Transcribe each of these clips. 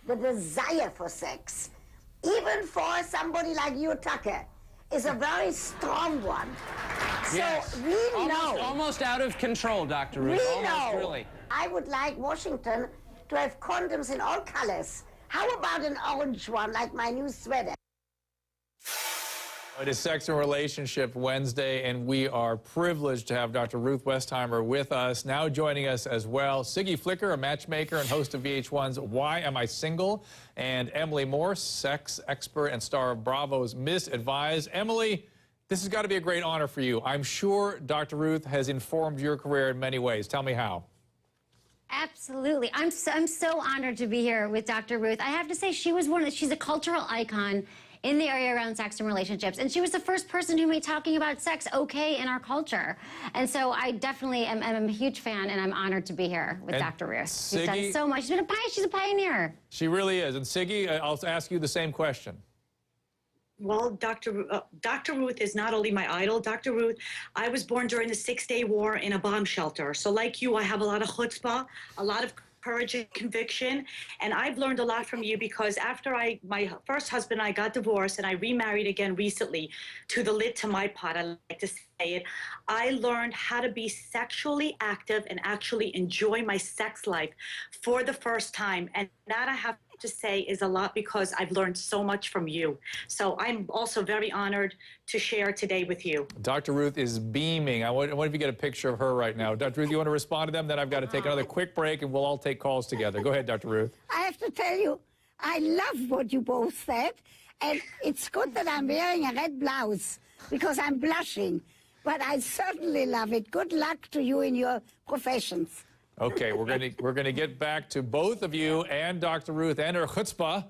the desire for sex, even for somebody like you, Tucker, is a very strong one. Yes. So we know. Almost out of control, Dr. Ruth. We know. Really. I would like Washington to have condoms in all colors. How about an orange one, like my new sweater? It is Sex and Relationship Wednesday, and we are privileged to have Dr. Ruth Westheimer with us. Now joining us as well, Siggy Flicker, a matchmaker and host of VH1's Why Am I Single? And Emily Morse, sex expert and star of Bravo's Miss Advised. Emily, this has got to be a great honor for you. I'm sure Dr. Ruth has informed your career in many ways. Tell me how. Absolutely. I'm so honored to be here with Dr. Ruth. I have to say, she's a cultural icon in the area around sex and relationships. And she was the first person who made talking about sex okay in our culture. And so I definitely am a huge fan, and I'm honored to be here with Dr. Ruth. She's done so much. She's a pioneer. She really is. And Siggy, I'll ask you the same question. Well, Dr. Ruth is not only my idol. Dr. Ruth, I was born during the Six-Day War in a bomb shelter. So like you, I have a lot of chutzpah, a lot of courage and conviction, and I've learned a lot from you because after my first husband and I got divorced and I remarried again recently, to the lid to my pot, I like to say it, I learned how to be sexually active and actually enjoy my sex life for the first time, and that I have to say is a lot because I've learned so much from you. So I'm also very honored to share today with you. Dr. Ruth is beaming. I wonder if you get a picture of her right now. Dr. Ruth, you want to respond to them? Then I've got to take another quick break and we'll all take calls together. Go ahead, Dr. Ruth. I have to tell you, I love what you both said, and it's good that I'm wearing a red blouse because I'm blushing, but I certainly love it. Good luck to you in your professions. Okay, we're gonna get back to both of you and Dr. Ruth and her chutzpah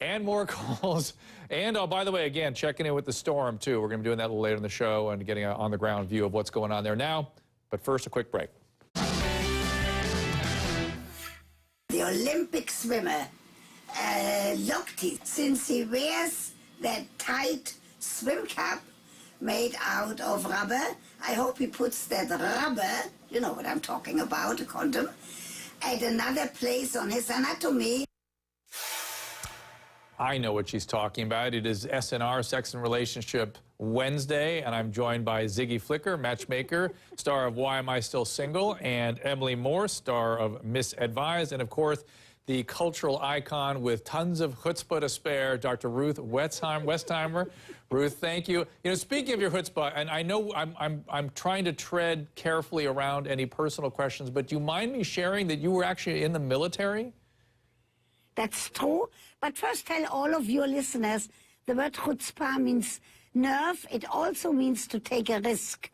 and more calls. And by the way, again, checking in with the storm too. We're gonna be doing that a little later in the show and getting an on-the-ground view of what's going on there now. But first, a quick break. The Olympic swimmer, Lochte, since he wears that tight swim cap made out of rubber, I hope he puts that rubber, you know what I'm talking about, a condom, at another place on his anatomy. I know what she's talking about. It is SNR, Sex and Relationship Wednesday, and I'm joined by Siggy Flicker, matchmaker, star of Why Am I Still Single, and Emily Morse, star of Miss Advised, and of course, the cultural icon with tons of chutzpah to spare, Dr. Ruth Westheimer. Ruth, thank you. You know, speaking of your chutzpah, and I know I'm trying to tread carefully around any personal questions, but do you mind me sharing that you were actually in the military? That's true, but first tell all of your listeners, the word chutzpah means nerve. It also means to take a risk.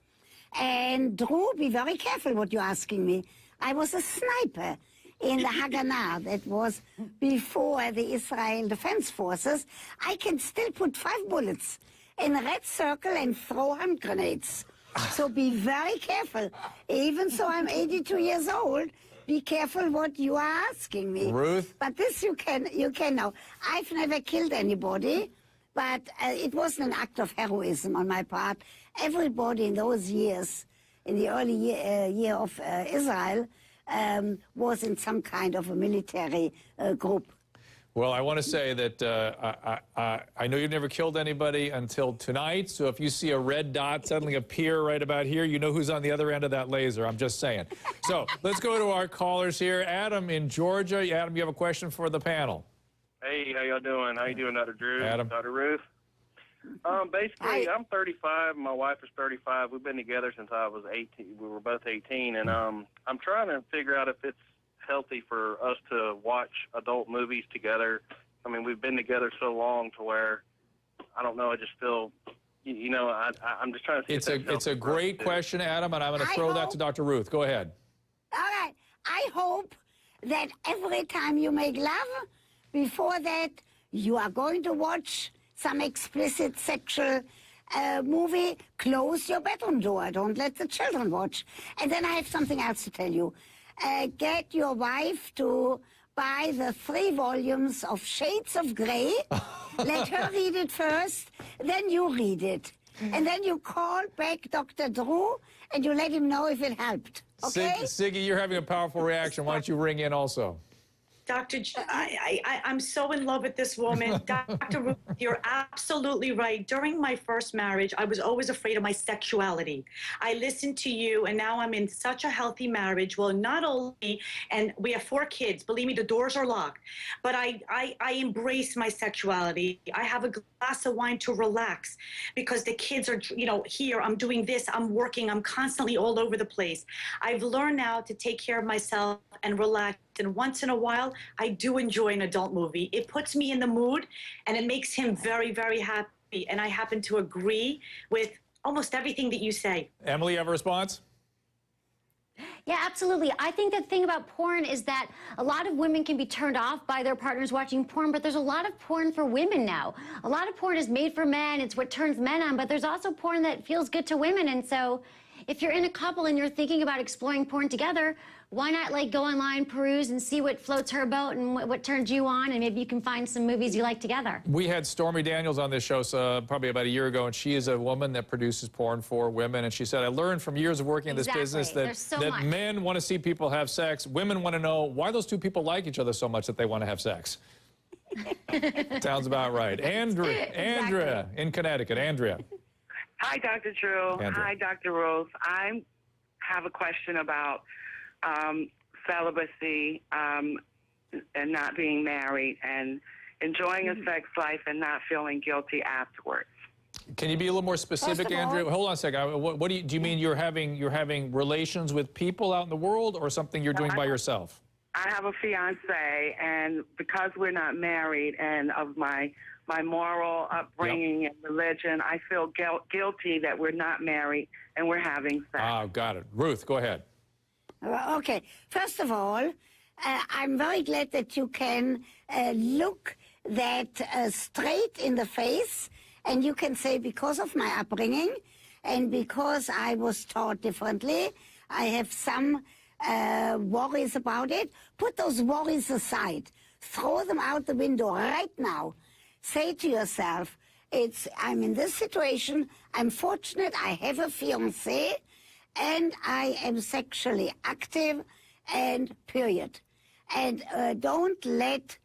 And Drew, be very careful what you're asking me. I was a sniper in the Haganah, that was before the Israel Defense Forces. I can still put 5 bullets in a red circle and throw hand grenades. So be very careful. Even so I'm 82 years old, be careful what you are asking me. Ruth? But this you can know. I've never killed anybody, but it wasn't an act of heroism on my part. Everybody in those years, in the early year of Israel, was in some kind of a military group. Well, I want to say that I know you've never killed anybody until tonight, so if you see a red dot suddenly appear right about here, you know who's on the other end of that laser. I'm just saying. So let's go to our callers here. Adam in Georgia. Adam, you have a question for the panel. Hey, how y'all doing? How you doing, Dr. Drew? Adam. Dr. Ruth? Basically, I'm 35. My wife is 35. We've been together since I was 18. We were both 18, and I'm trying to figure out if it's healthy for us to watch adult movies together. I mean, we've been together so long to where, I don't know, I just feel, you know, I'm just trying to see It's a great question, Adam, and I'm going to throw that to Dr. Ruth. Go ahead. All right. I hope that every time you make love, before that, you are going to watch some explicit sexual movie. Close your bedroom door. Don't let the children watch. And then I have something else to tell you. Get your wife to buy the 3 volumes of Shades of Grey. Let her read it first, then you read it. And then you call back Dr. Drew and you let him know if it helped. Okay? Siggy, you're having a powerful reaction. Why don't you ring in also? I'm so in love with this woman. Dr. Ruth, you're absolutely right. During my first marriage, I was always afraid of my sexuality. I listened to you, and now I'm in such a healthy marriage. Well, not only, and we have 4 kids. Believe me, the doors are locked. But I embrace my sexuality. I have a glass of wine to relax because the kids are, here. I'm doing this. I'm working. I'm constantly all over the place. I've learned now to take care of myself and relax. And once in a while, I do enjoy an adult movie. It puts me in the mood, and it makes him very, very happy. And I happen to agree with almost everything that you say. Emily, you have a response? Yeah, absolutely. I think the thing about porn is that a lot of women can be turned off by their partners watching porn, but there's a lot of porn for women now. A lot of porn is made for men. It's what turns men on, but there's also porn that feels good to women. And so if you're in a couple and you're thinking about exploring porn together, why not go online, peruse, and see what floats her boat and what turns you on, and maybe you can find some movies you like together. We had Stormy Daniels on this show probably about a year ago, and she is a woman that produces porn for women, and she said, I learned from years of working in this business that men want to see people have sex. Women want to know why those two people like each other so much that they want to have sex. Sounds about right. Andrea in Connecticut. Andrea. Hi, Dr. Drew. Andrea. Hi, Dr. Rose. I have a question about celibacy and not being married and enjoying a sex life and not feeling guilty afterwards. Can you be a little more specific, Andrea? Hold on a second. What do you mean? You're having relations with people out in the world, or something you're doing by yourself? I have a fiance, and because we're not married, and of my moral upbringing and religion, I feel guilty that we're not married and we're having sex. Oh, got it. Ruth, go ahead. Okay. First of all, I'm very glad that you can look that straight in the face, and you can say, because of my upbringing and because I was taught differently, I have some worries about it. Put those worries aside. Throw them out the window right now. Say to yourself, I'm in this situation. I'm fortunate. I have a fiancé, and I am sexually active, and period. And don't let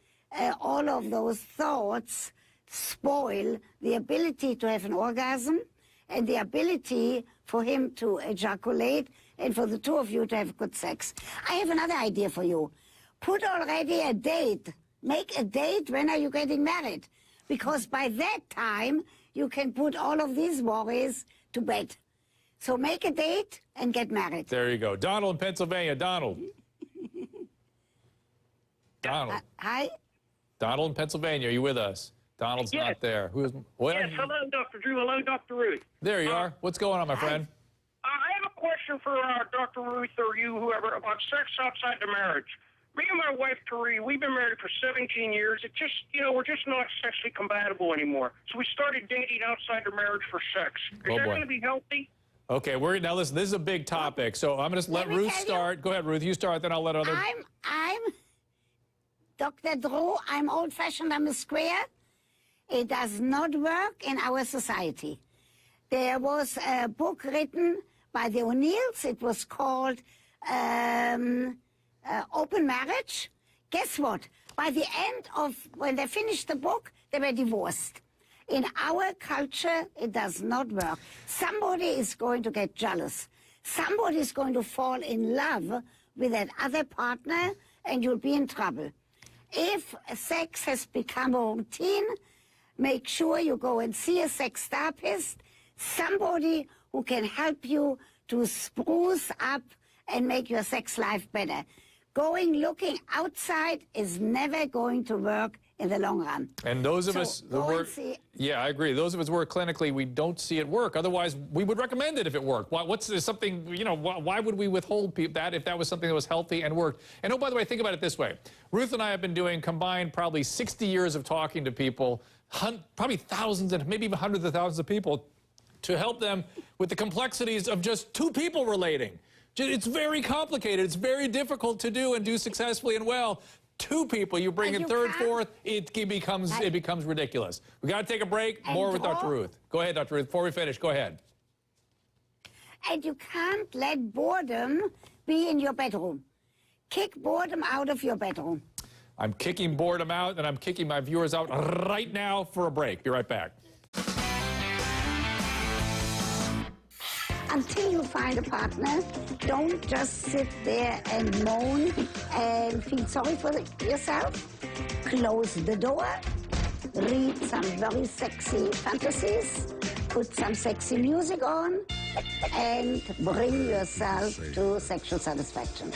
all of those thoughts spoil the ability to have an orgasm and the ability for him to ejaculate and for the two of you to have good sex. I have another idea for you. Put already a date. Make a date. When are you getting married? Because by that time, you can put all of these worries to bed. So make a date and get married. There you go. Donald in Pennsylvania. Donald. Donald. Hi. Donald in Pennsylvania. Are you with us? Donald's not there. Who's? Yes, hello, Dr. Drew. Hello, Dr. Ruth. There you are. What's going on, my friend? I have a question for Dr. Ruth or you, whoever, about sex outside the marriage. Me and my wife, Therese, we've been married for 17 years. It just, we're just not sexually compatible anymore. So we started dating outside the marriage for sex. Is that going to be healthy? Okay, now listen, this is a big topic, so I'm going to let Ruth start. Go ahead, Ruth, you start, then I'll let others. I'm Dr. Drew. I'm old-fashioned. I'm a square. It does not work in our society. There was a book written by the O'Neills. It was called Open Marriage. Guess what? By the end of, when they finished the book, they were divorced. In our culture, it does not work. Somebody is going to get jealous. Somebody is going to fall in love with that other partner, and you'll be in trouble. If sex has become a routine, make sure you go and see a sex therapist, somebody who can help you to spruce up and make your sex life better. Looking outside is never going to work in the long run. And those of us who work, yeah, I agree. Those of us who work clinically, we don't see it work. Otherwise, we would recommend it if it worked. Why would we withhold that if that was something that was healthy and worked? And oh, by the way, think about it this way. Ruth and I have been doing combined probably 60 years of talking to people, probably thousands and maybe even hundreds of thousands of people, to help them with the complexities of just two people relating. It's very complicated. It's very difficult to do and do successfully and well. Two people, you bring in third, fourth, it becomes ridiculous. We got to take a break. More with Dr. Ruth. Go ahead, Dr. Ruth. Before we finish, go ahead. And you can't let boredom be in your bedroom. Kick boredom out of your bedroom. I'm kicking boredom out, and I'm kicking my viewers out right now for a break. Be right back. Until you find a partner, don't just sit there and moan and feel sorry for yourself. Close the door, read some very sexy fantasies, put some sexy music on, and bring yourself to sexual satisfaction.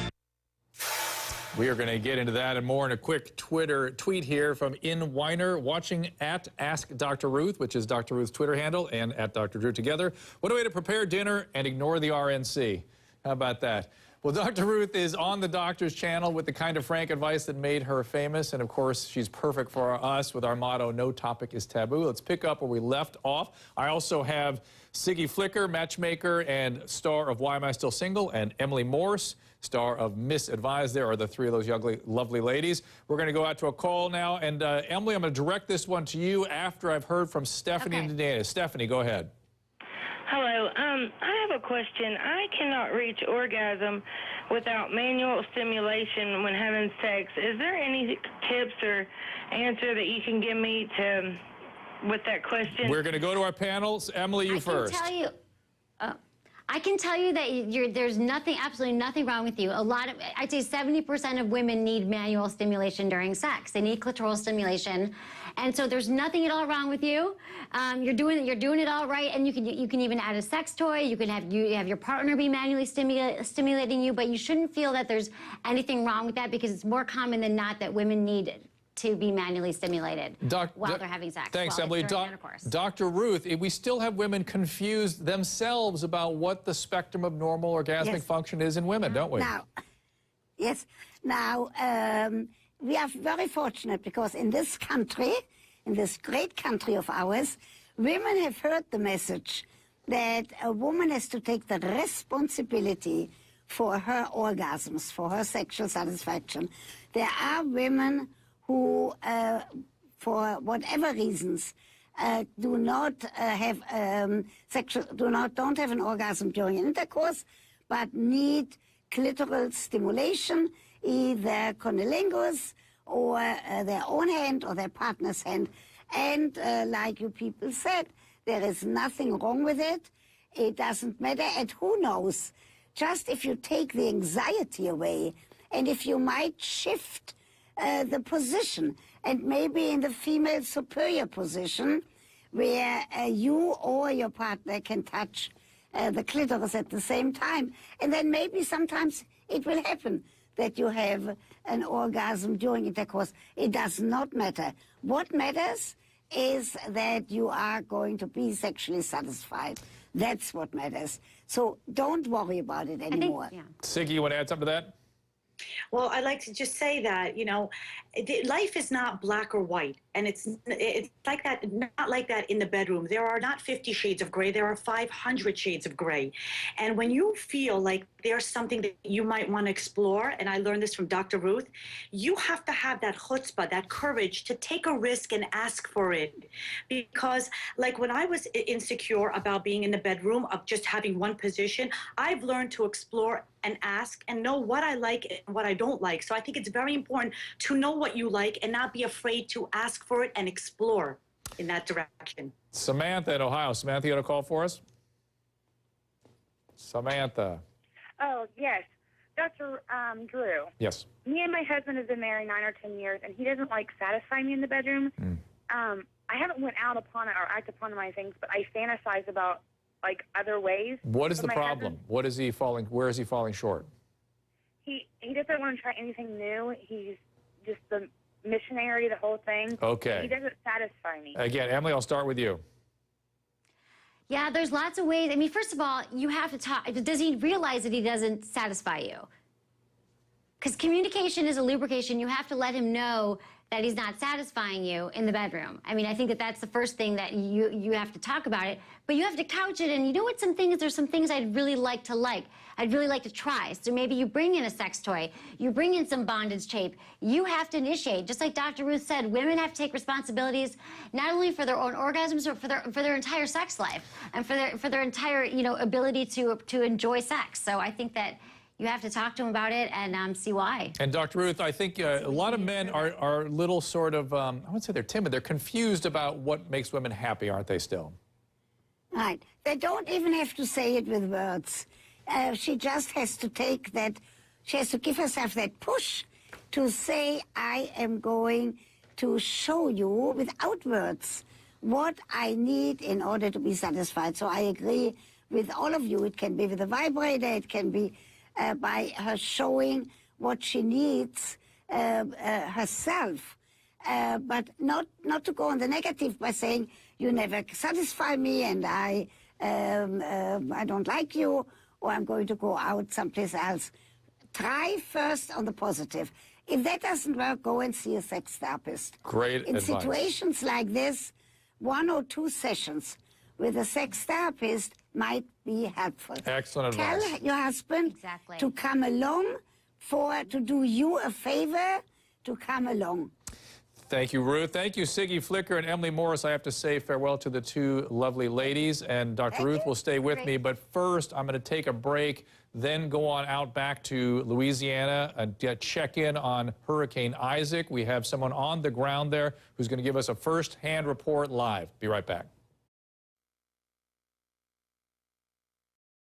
We are going to get into that and more in a quick Twitter tweet here from In Weiner, watching at Ask Dr. Ruth, which is Dr. Ruth's Twitter handle, and at Dr. Drew together. What a way to prepare dinner and ignore the RNC. How about that? Well, Dr. Ruth is on the doctor's channel with the kind of frank advice that made her famous. And of course, she's perfect for us with our motto, no topic is taboo. Let's pick up where we left off. I also have Siggy Flicker, Matchmaker and star of Why Am I Still Single, and Emily Morse, star of Misadvised. There are the three of those lovely ladies. We're going to go out to a call now. And Emily, I'm going to direct this one to you after I've heard from Stephanie and Dana. Stephanie, go ahead. Hello. I have a question. I cannot reach orgasm without manual stimulation when having sex. Is there any tips or answer that you can give me with that question? We're going to go to our panels. Emily, you first. I can tell you that there's nothing, absolutely nothing wrong with you. I'd say 70% of women need manual stimulation during sex. They need clitoral stimulation. And so there's nothing at all wrong with you. You're doing it all right, and you can even add a sex toy. You can have your partner be manually stimulating you, but you shouldn't feel that there's anything wrong with that, because it's more common than not that women need to be manually stimulated while they're having sex. Thanks, Emily. Dr. Ruth, we still have women confused themselves about what the spectrum of normal orgasmic function is in women, don't we? Now, we are very fortunate because in this country, in this great country of ours, women have heard the message that a woman has to take the responsibility for her orgasms, for her sexual satisfaction. There are women who, for whatever reasons, don't have an orgasm during intercourse, but need clitoral stimulation, either cunnilingus or their own hand or their partner's hand. And like you people said, there is nothing wrong with it. It doesn't matter. And who knows, just if you take the anxiety away, and if you might shift the position, and maybe in the female superior position, where you or your partner can touch the clitoris at the same time, and then maybe sometimes it will happen that you have an orgasm during intercourse. It does not matter. What matters is that you are going to be sexually satisfied. That's what matters. So don't worry about it anymore. Siggy, you want to add something to that? Well, I'd like to just say that, you know, life is not black or white, and it's like that, not like that in the bedroom. There are not 50 shades of gray. There are 500 shades of gray. And when you feel like there's something that you might want to explore, and I learned this from Dr. Ruth, you have to have that chutzpah, that courage to take a risk and ask for it. Because like when I was insecure about being in the bedroom, of just having one position, I've learned to explore and ask and know what I like and what I don't like. So I think it's very important to know what you like and not be afraid to ask for it and explore in that direction. Samantha in Ohio. Samantha, you got a call for us? Samantha. Oh, yes. Dr. Drew. Yes. Me and my husband have been married 9 or 10 years, and he doesn't like satisfy me in the bedroom. I haven't went out upon it or acted upon my things, but I fantasize about like other ways. What is the problem? What is he falling? Where is he falling short? He doesn't want to try anything new. He's just the missionary, the whole thing. Okay. He doesn't satisfy me. Again, Emily, I'll start with you. Yeah, there's lots of ways. I mean, first of all, you have to talk. Does he realize that he doesn't satisfy you? Because communication is a lubrication. You have to let him know that he's not satisfying you in the bedroom. I mean, I think that that's the first thing that you have to talk about it. But you have to couch it, and you know what? There's some things I'd really like to like. I'd really like to try. So maybe you bring in a sex toy. You bring in some bondage tape. You have to initiate. Just like Dr. Ruth said, women have to take responsibilities not only for their own orgasms, but for their entire sex life and for their entire ability to enjoy sex. So I think that you have to talk to them about it and see why. And Dr. Ruth, I think a lot of men are little sort of, I wouldn't say they're timid, they're confused about what makes women happy, aren't they still? Right. They don't even have to say it with words. She just has to take that, she has to give herself that push to say, I am going to show you without words what I need in order to be satisfied. So I agree with all of you. It can be with a vibrator, it can be by her showing what she needs herself. But not to go on the negative by saying, you never satisfy me and I don't like you, or I'm going to go out someplace else. Try first on the positive. If that doesn't work, go and see a sex therapist. Great advice. In situations like this, 1 or 2 sessions with a sex therapist might be helpful. Excellent advice. Tell your husband to come along, to do you a favor, to come along. Thank you, Ruth. Thank you, Siggy Flicker and Emily Morris. I have to say farewell to the 2 lovely ladies, and Dr. Ruth will stay with me. But first, I'm going to take a break, then go on out back to Louisiana and check in on Hurricane Isaac. We have someone on the ground there who's going to give us a first-hand report live. Be right back.